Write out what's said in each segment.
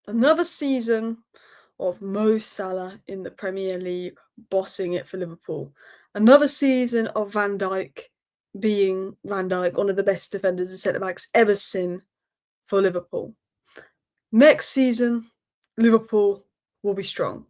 Another season of Mo Salah in the Premier League, bossing it for Liverpool. Another season of Van Dijk being Van Dijk, one of the best defenders and centre backs ever seen for Liverpool. Next season, Liverpool will be strong.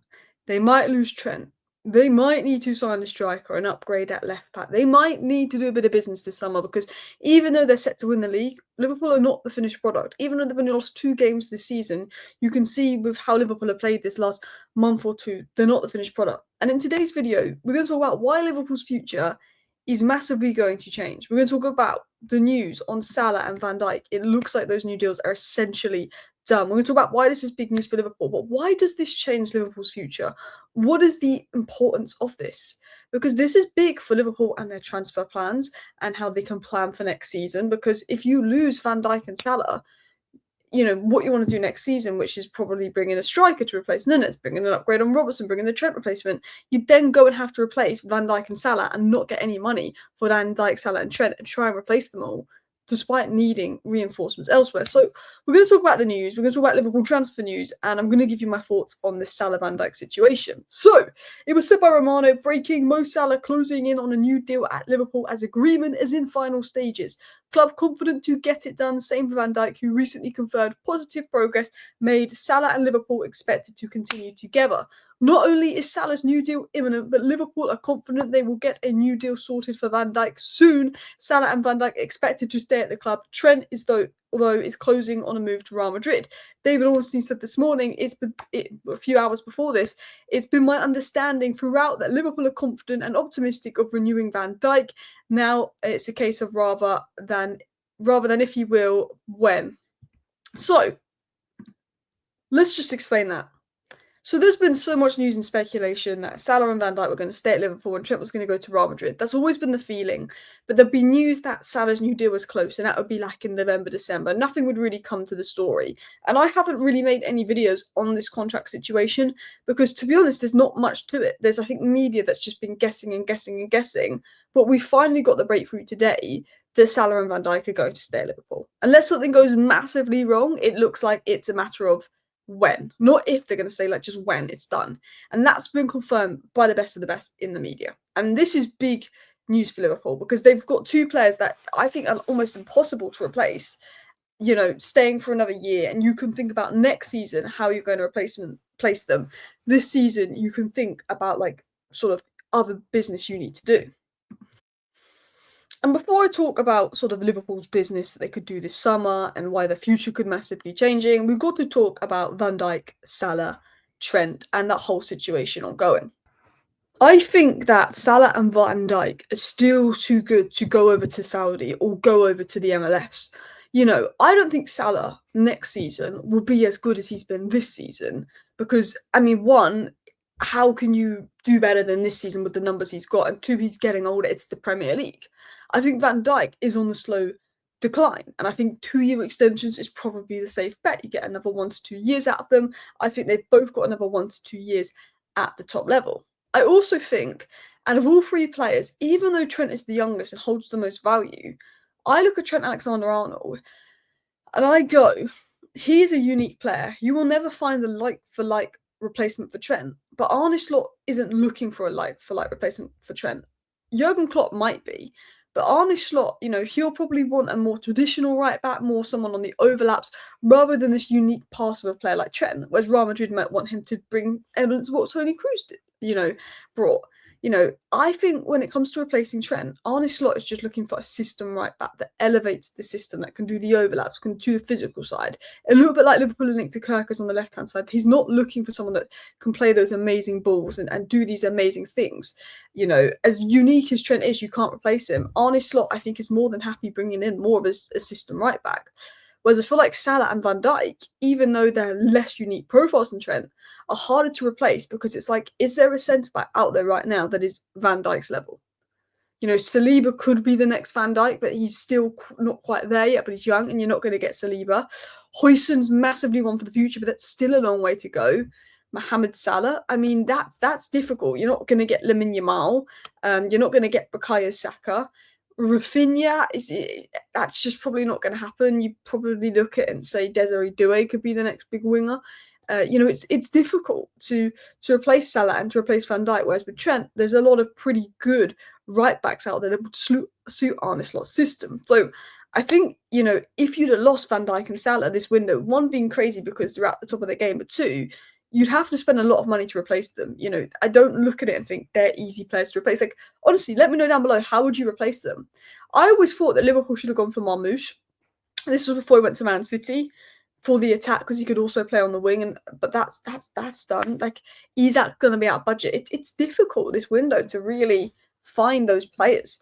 They might lose Trent. They might need to sign a striker and upgrade at left back. They might need to do a bit of business this summer because even though they're set to win the league, Liverpool are not the finished product. Even though they've only lost 2 games this season, you can see with how Liverpool have played this last month or two, they're not the finished product. And in today's video, we're going to talk about why Liverpool's future is massively going to change. We're going to talk about the news on Salah and Van Dijk. It looks like those new deals are essentially done. We're going to talk about why this is big news for Liverpool, but why does this change Liverpool's future? What is the importance of this? Because this is big for Liverpool and their transfer plans and how they can plan for next season. Because if you lose Van Dijk and Salah, you know, what you want to do next season, which is probably bring in a striker to replace Nunes, bring in an upgrade on Robertson, bring in the Trent replacement, you'd then go and have to replace Van Dijk and Salah and not get any money for Van Dijk, Salah and Trent and try and replace them all, despite needing reinforcements elsewhere. So we're going to talk about the news, we're going to talk about Liverpool transfer news, and I'm going to give you my thoughts on this Salah Van Dijk situation. So it was said by Romano, breaking Mo Salah closing in on a new deal at Liverpool as agreement is in final stages. Club confident to get it done. Same for Van Dijk, who recently confirmed positive progress made. Salah and Liverpool expected to continue together. Not only is Salah's new deal imminent, but Liverpool are confident they will get a new deal sorted for Van Dijk soon. Salah and Van Dijk expected to stay at the club. Trent although is closing on a move to Real Madrid. David Ornstein said this morning, a few hours before this, it's been my understanding throughout that Liverpool are confident and optimistic of renewing Van Dijk. Now it's a case of rather than if you will, when. So let's just explain that. So there's been so much news and speculation that Salah and Van Dijk were going to stay at Liverpool and Trent was going to go to Real Madrid. That's always been the feeling. But there'd be news that Salah's new deal was close, and that would be like in November, December. Nothing would really come to the story. And I haven't really made any videos on this contract situation because, to be honest, there's not much to it. There's, I think, media that's just been guessing and guessing and guessing. But we finally got the breakthrough today that Salah and Van Dijk are going to stay at Liverpool. Unless something goes massively wrong, it looks like it's a matter of when, not if they're going to say, like, just when it's done. And that's been confirmed by the best of the best in the media. And this is big news for Liverpool because they've got 2 players that I think are almost impossible to replace, you know, staying for another year. And you can think about next season how you're going to replace them. This season, you can think about, like, sort of other business you need to do. And before I talk about sort of Liverpool's business that they could do this summer and why the future could massively changing, we've got to talk about Van Dijk, Salah, Trent, and that whole situation ongoing. I think that Salah and Van Dijk are still too good to go over to Saudi or go over to the MLS. You know, I don't think Salah next season will be as good as he's been this season because, I mean, one, how can you do better than this season with the numbers he's got? And 2, he's getting older. It's the Premier League. I think Van Dijk is on the slow decline. And I think 2-year extensions is probably the safe bet. You get another 1 to 2 years out of them. I think they've both got another 1 to 2 years at the top level. I also think, out of all 3 players, even though Trent is the youngest and holds the most value, I look at Trent Alexander-Arnold and I go, he's a unique player. You will never find a like-for-like replacement for Trent, but Arne Slot isn't looking for a like-for-like replacement for Trent. Jurgen Klopp might be, but Arne Slot, you know, he'll probably want a more traditional right back, more someone on the overlaps, rather than this unique pass of a player like Trent, whereas Real Madrid might want him to bring elements of what Toni Kroos did, you know, brought. You know, I think when it comes to replacing Trent, Arne Slot is just looking for a system right back that elevates the system, that can do the overlaps, can do the physical side. A little bit like Liverpool and linked to Kirkus on the left-hand side. He's not looking for someone that can play those amazing balls and do these amazing things. You know, as unique as Trent is, you can't replace him. Arne Slot, I think, is more than happy bringing in more of a system right back. Whereas I feel like Salah and Van Dijk, even though they're less unique profiles than Trent, are harder to replace because it's like, is there a centre-back out there right now that is Van Dijk's level? You know, Saliba could be the next Van Dijk, but he's still not quite there yet, but he's young and you're not going to get Saliba. Huijsen's massively one for the future, but that's still a long way to go. Mohamed Salah, I mean, that's difficult. You're not going to get Lamine Yamal. You're not going to get Bukayo Saka. Rafinha that's just probably not going to happen. You probably look at it and say Desiree Doué could be the next big winger. It's difficult to replace Salah and to replace Van Dijk. Whereas with Trent, there's a lot of pretty good right backs out there that would suit Arne Slot's system. So I think if you'd have lost Van Dijk and Salah this window, one being crazy because they're at the top of their game, but two, you'd have to spend a lot of money to replace them. I don't look at it and think they're easy players to replace. Like, honestly, let me know down below, how would you replace them? I always thought that Liverpool should have gone for Marmoush. This was before he went to Man City for the attack because he could also play on the wing. But that's done. Like, Isak's going to be out of budget. It's difficult this window to really find those players.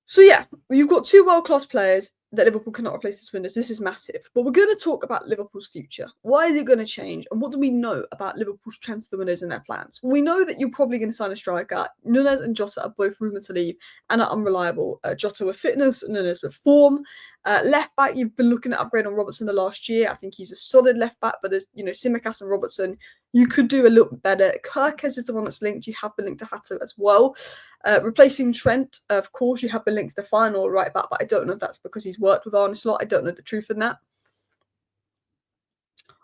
So yeah, you've got two world-class players that Liverpool cannot replace this window. So this is massive. But we're going to talk about Liverpool's future. Why is it going to change? And what do we know about Liverpool's transfer windows and their plans? Well, we know that you're probably going to sign a striker. Nunez and Jota are both rumoured to leave and are unreliable. Jota with fitness, Nunez with form. Left back, you've been looking at upgrade on Robertson the last year. I think he's a solid left back, but there's, Tsimikas and Robertson, you could do a little bit better. Kirkes is the one that's linked. You have been linked to Hato as well. Replacing Trent, of course, you have been linked to the final right back, but I don't know if that's because he's worked with Arne Slot. I don't know the truth in that.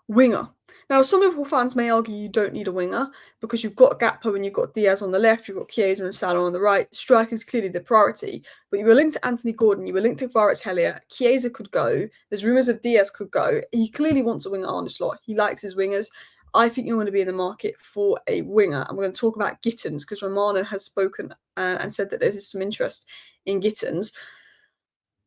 Winger. Now, some Liverpool fans may argue you don't need a winger because you've got Gakpo and you've got Diaz on the left, you've got Chiesa and Salah on the right. Striker is clearly the priority, but you were linked to Anthony Gordon, you were linked to Kvaratskhelia. Chiesa could go. There's rumours of Diaz could go. He clearly wants a winger on the slot. He likes his wingers. I think you're going to be in the market for a winger. And we're going to talk about Gittins because Romano has spoken and said that there's some interest in Gittins.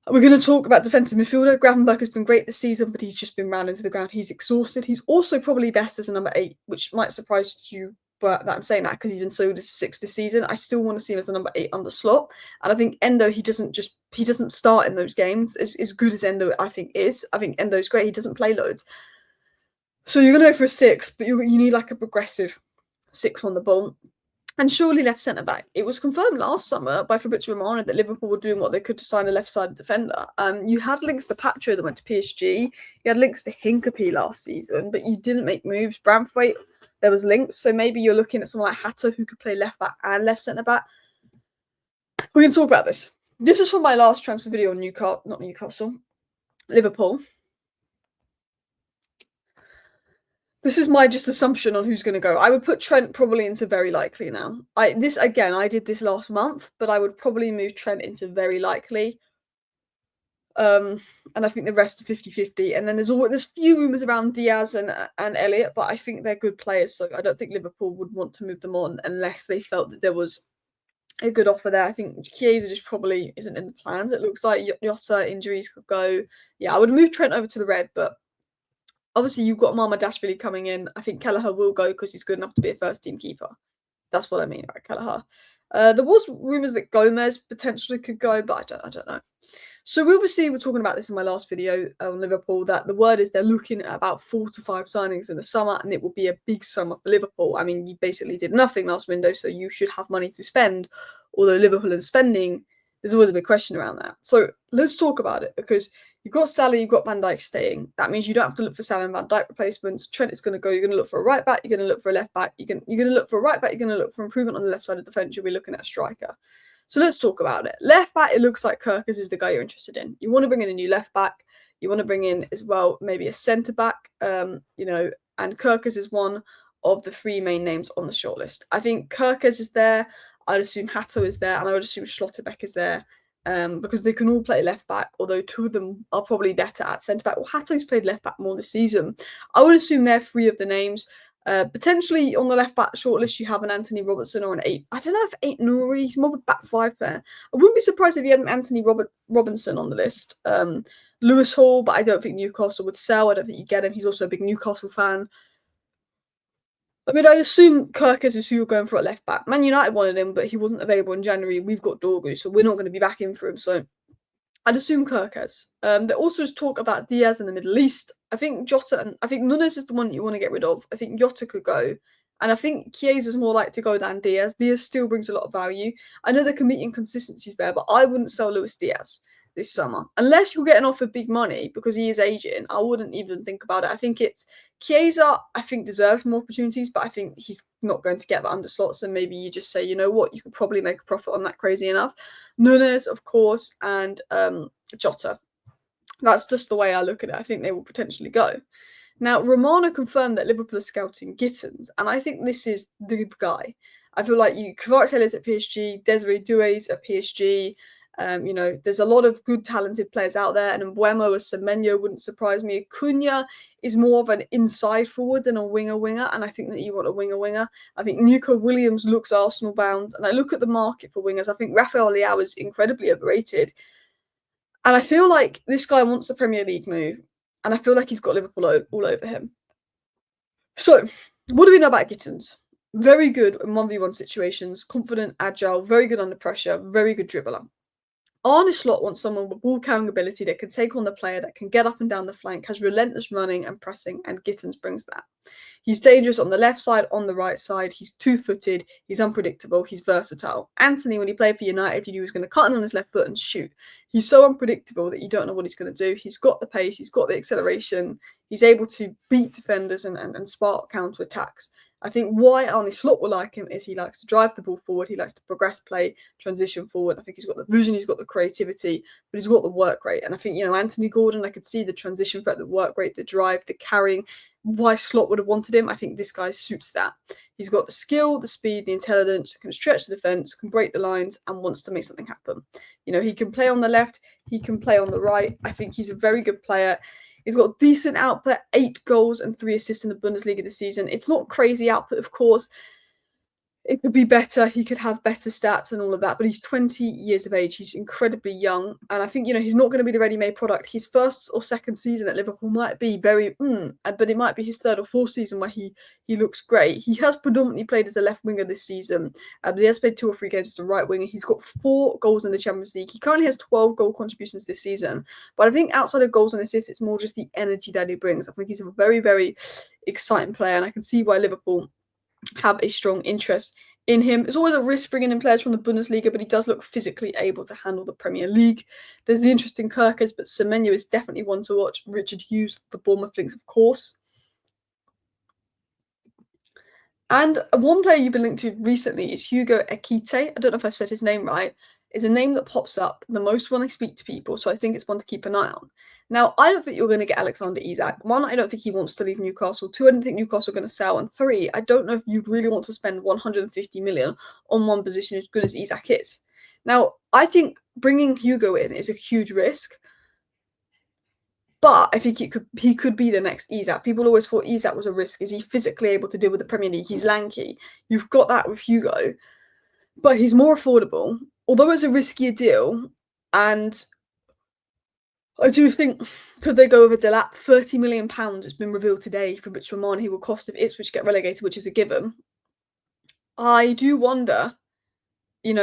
We're going to talk about defensive midfielder. Gravenberch has been great this season, but he's just been ran into the ground. He's exhausted. He's also probably best as a number 8, which might surprise you that I'm saying that because he's been sold as 6 this season. I still want to see him as the number 8 under Slot. And I think Endo, he doesn't start in those games as good as Endo I think is. I think Endo's great. He doesn't play loads. So you're going to go for a 6, but you need like a progressive 6 on the ball. And surely left centre-back. It was confirmed last summer by Fabrizio Romano that Liverpool were doing what they could to sign a left-sided defender. You had links to Patro that went to PSG. You had links to Hincapie last season, but you didn't make moves. Branthwaite, there was links. So maybe you're looking at someone like Hato who could play left-back and left centre-back. We're going to talk about this. This is from my last transfer video on Liverpool. This is my just assumption on who's going to go. I would put Trent probably into very likely now. I did this last month, but I would probably move Trent into very likely. And I think the rest are 50-50. And then there's few rumours around Diaz and Elliott, but I think they're good players. So I don't think Liverpool would want to move them on unless they felt that there was a good offer there. I think Chiesa just probably isn't in the plans. It looks like Jota injuries could go. Yeah, I would move Trent over to the red, but obviously, you've got Mamardashvili coming in. I think Kelleher will go because he's good enough to be a first-team keeper. That's what I mean about Kelleher. There was rumours that Gomez potentially could go, but I don't know. So we obviously were talking about this in my last video on Liverpool, that the word is they're looking at about 4 to 5 signings in the summer, and it will be a big summer for Liverpool. I mean, you basically did nothing last window, so you should have money to spend. Although Liverpool is spending, there's always a big question around that. So let's talk about it, because you've got Salah, you've got Van Dijk staying. That means you don't have to look for Salah and Van Dijk replacements. Trent is going to go. You're going to look for a right back. You're going to look for a left back. You're going to look for a right back. You're going to look for improvement on the left side of the defence. You'll be looking at a striker. So let's talk about it. Left back, it looks like Kirkes is the guy you're interested in. You want to bring in a new left back. You want to bring in as well maybe a centre back. And Kirkes is one of the 3 main names on the shortlist. I think Kirkes is there. I'd assume Hato is there, and I would assume Schlotterbeck is there. Because they can all play left back, although 2 of them are probably better at centre back. Well, Hato's played left back more this season. I would assume they're 3 of the names. Potentially on the left back shortlist, you have an Anthony Robertson or an 8. I don't know if 8 Nouri, he's more of a back 5 player. I wouldn't be surprised if you had an Anthony Robinson on the list. Lewis Hall, but I don't think Newcastle would sell. I don't think you get him. He's also a big Newcastle fan. I mean, I assume Kirkes is who you're going for at left back. Man United wanted him, but he wasn't available in January. We've got Dorgu, so we're not going to be back in for him. So I'd assume Kirkes. There also is talk about Diaz in the Middle East. I think Jota and I think Nunez is the one that you want to get rid of. I think Jota could go. And I think Chiesa is more likely to go than Diaz. Diaz still brings a lot of value. I know there can be inconsistencies there, but I wouldn't sell Luis Diaz. this summer. Unless you're getting offered big money because he is aging, I wouldn't even think about it. I think it's Chiesa, I think deserves more opportunities, but I think he's not going to get that under slot. So maybe you just say, you know what, you could probably make a profit on that crazy enough. Nunes, of course, and Jota. That's just the way I look at it. I think they will potentially go. Now, Romano confirmed that Liverpool are scouting Gittins, and I think this is the guy. I feel like Kvaratskhelia at PSG, Desiree Doué's at PSG. There's a lot of good, talented players out there, and Mbeumo or Semenyo wouldn't surprise me. Acuna is more of an inside forward than a winger, and I think that you want a winger. I think Nico Williams looks Arsenal bound, and I look at the market for wingers. I think Rafael Leao is incredibly overrated, and I feel like this guy wants the Premier League move, and I feel like he's got Liverpool all over him. So, what do we know about Gittins? Very good in 1v1 situations, confident, agile, very good under pressure, very good dribbler. Arne Slot wants someone with ball carrying ability that can take on the player, that can get up and down the flank, has relentless running and pressing, and Gittins brings that. He's dangerous on the left side, on the right side. He's two-footed. He's unpredictable. He's versatile. Antony, when he played for United, you knew he was going to cut in on his left foot and shoot. He's so unpredictable that you don't know what he's going to do. He's got the pace. He's got the acceleration. He's able to beat defenders and spark counter-attacks. I think why Arne Slot will like him is he likes to drive the ball forward. He likes to progress play, transition forward. I think he's got the vision, he's got the creativity, but he's got the work rate. And I think, Anthony Gordon, I could see the transition threat, the work rate, the drive, the carrying. Why Slot would have wanted him, I think this guy suits that. He's got the skill, the speed, the intelligence, can stretch the defence, can break the lines, and wants to make something happen. He can play on the left, he can play on the right. I think he's a very good player. He's got decent output, 8 goals and 3 assists in the Bundesliga this season. It's not crazy output, of course. It could be better. He could have better stats and all of that. But he's 20 years of age. He's incredibly young. And I think, he's not going to be the ready-made product. His first or second season at Liverpool might be very, but it might be his third or fourth season where he looks great. He has predominantly played as a left winger this season. But he has played 2 or 3 games as a right winger. He's got 4 goals in the Champions League. He currently has 12 goal contributions this season. But I think outside of goals and assists, it's more just the energy that he brings. I think he's a very, very exciting player. And I can see why Liverpool have a strong interest in him. It's always a risk bringing in players from the Bundesliga, but he does look physically able to handle the Premier League. There's the interesting Kirkers, but Semenyo is definitely one to watch. Richard Hughes, the Bournemouth links, of course. And one player you've been linked to recently is Hugo Ekitike. I don't know if I've said his name right. It's a name that pops up the most when I speak to people, so I think it's one to keep an eye on. Now, I don't think you're going to get Alexander Isak. 1, I don't think he wants to leave Newcastle. 2, I don't think Newcastle are going to sell. And 3, I don't know if you'd really want to spend 150 million on one position as good as Isak is. Now, I think bringing Hugo in is a huge risk, but I think he could be the next Isak. People always thought Isak was a risk. Is he physically able to deal with the Premier League? He's lanky. You've got that with Hugo, but he's more affordable. Although it's a riskier deal, and I do think, could they go over Delap? £30 million has been revealed today for Fabrizio Romano. He will cost if Ipswich get relegated, which is a given. I do wonder,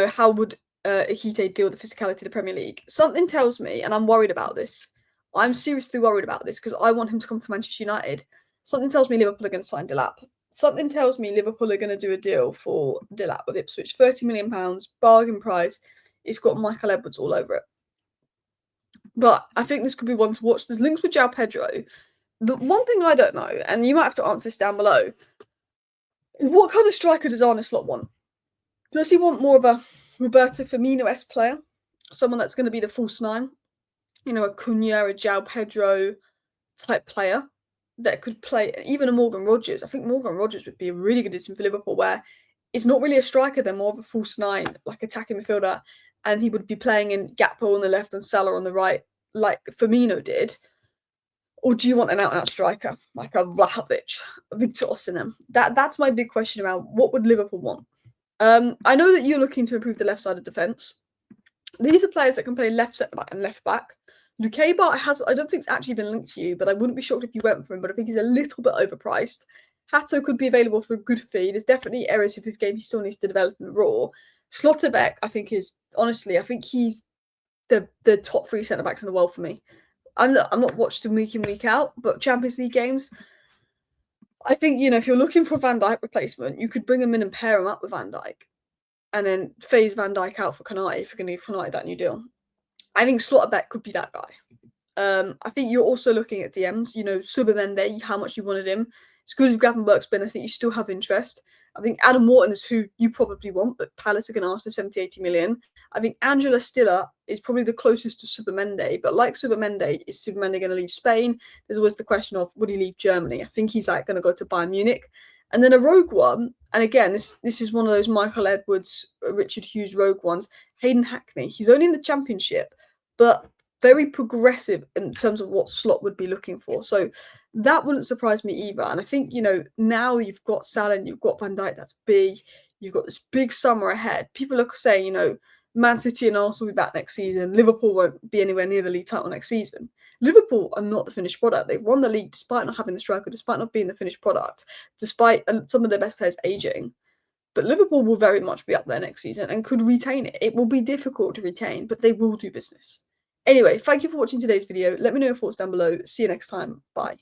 how would Ekitike deal with the physicality of the Premier League? Something tells me, and I'm worried about this, I'm seriously worried about this because I want him to come to Manchester United. Something tells me Liverpool are going to sign Delap. Something tells me Liverpool are going to do a deal for Delap with Ipswich. £30 million, bargain price. It's got Michael Edwards all over it. But I think this could be one to watch. There's links with João Pedro. The one thing I don't know, and you might have to answer this down below, is what kind of striker does Arne Slot want? Does he want more of a Roberto Firmino-esque player? Someone that's going to be the false 9? A Cunha, a João Pedro type player that could play, even a Morgan Rogers. I think Morgan Rogers would be a really good addition for Liverpool, where it's not really a striker, they're more of a false 9, like attacking midfielder, and he would be playing in Gakpo on the left and Salah on the right, like Firmino did. Or do you want an out-and-out striker, like a Vlahovic, Victor Osimhen? That's my big question around what would Liverpool want. I know that you're looking to improve the left side of defence. These are players that can play left centre-back and left back. Lukeba I don't think it's actually been linked to you, but I wouldn't be shocked if you went for him, but I think he's a little bit overpriced. Hato could be available for a good fee. There's definitely areas of his game he still needs to develop in the raw. Schlotterbeck, I think he's the top 3 centre-backs in the world for me. I'm not watched him week in, week out, but Champions League games, I think, if you're looking for a Van Dijk replacement, you could bring him in and pair him up with Van Dijk and then phase Van Dijk out for Konate if you're going to give Konate that new deal. I think Slotterbeck could be that guy. I think you're also looking at DMs, you know, Subamende, how much you wanted him. As good as Gravenberg's been, I think you still have interest. I think Adam Wharton is who you probably want, but Palace are going to ask for 70, 80 million. I think Angela Stiller is probably the closest to Subamende, but like Subamende, is Subamende going to leave Spain? There's always the question of, would he leave Germany? I think he's like going to go to Bayern Munich. And then a rogue one, and again, this is one of those Michael Edwards, Richard Hughes rogue ones, Hayden Hackney. He's only in the Championship, but very progressive in terms of what Slot would be looking for. So that wouldn't surprise me either. And I think, you know, now you've got Salah and you've got Van Dijk, that's big. You've got this big summer ahead. People are saying, you know, Man City and Arsenal will be back next season. Liverpool won't be anywhere near the league title next season. Liverpool are not the finished product. They've won the league despite not having the striker, despite not being the finished product, despite some of their best players aging. But Liverpool will very much be up there next season and could retain it. It will be difficult to retain, but they will do business. Anyway, thank you for watching today's video. Let me know your thoughts down below. See you next time. Bye.